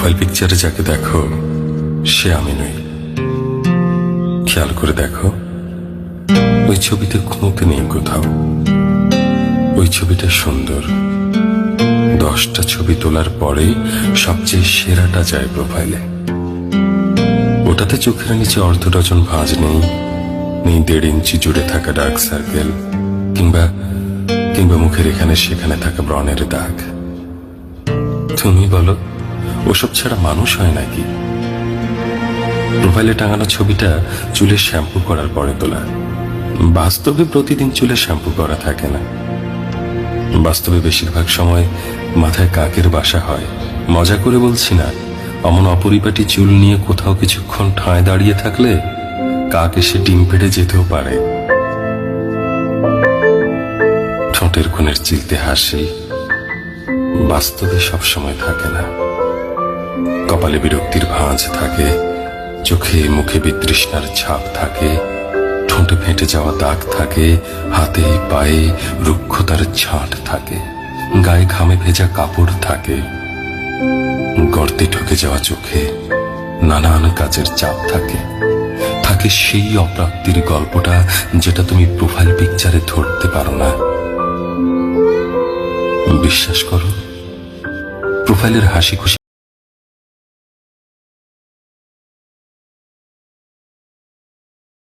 Profile পিকচারে যাকে দেখো সে আমি নই। খেয়াল করে দেখো, ওই ছবিতে খুঁত নেই কোথাও। ওই ছবিটা সুন্দর। 10টা ছবি তোলার পরেই সবচেয়ে সেরাটা যায় প্রোফাইলে। ওটাতে চোখের নিচে অর্ধ ডজন ভাঁজ নেই, নেই 1.5 ইঞ্চি জুড়ে থাকা ডার্ক সার্কেল, কিংবা মুখের এখানে সেখানে থাকা ব্রণের দাগ। তুমি বলো, ওসব ছাড়া মানুষ হয় নাকি? প্রোফাইলে টাঙানো ছবিটা চুলের শ্যাম্পু করার পরে তোলা। বাস্তবে প্রতিদিন চুলে শ্যাম্পু করা থাকে না। বাস্তবে বেশিরভাগ সময় মাথায় কাকের বাসা হয়। মজা করে বলছি না, অমন অপরিপাটি চুল নিয়ে কোথাও কিছুক্ষণ ঠায় দাঁড়িয়ে থাকলে কাক এসে ডিম পেড়ে যেতেও পারে। ঠোঁটের কোণের চিলতে হাসি বাস্তবে সবসময় থাকে না। কপালে বিরক্তির ভাঁজ থাকে, চোখে মুখে বিতৃষ্ণার ছাপ থাকে, ঠোঁটে ফেটে যাওয়া দাগ থাকে, হাতে পায়ে রুক্ষতার ছাঁট থাকে, গায়ে ঘামে ভেজা কাপড় থাকে, গর্তে ঢুকে যাওয়া চোখে নানান কাজের চাপ থাকে। থাকে সেই অপ্রাপ্তির গল্পটা যেটা তুমি প্রোফাইল পিকচারে ধরতে পারো না। বিশ্বাস করো, প্রোফাইলের হাসি খুশি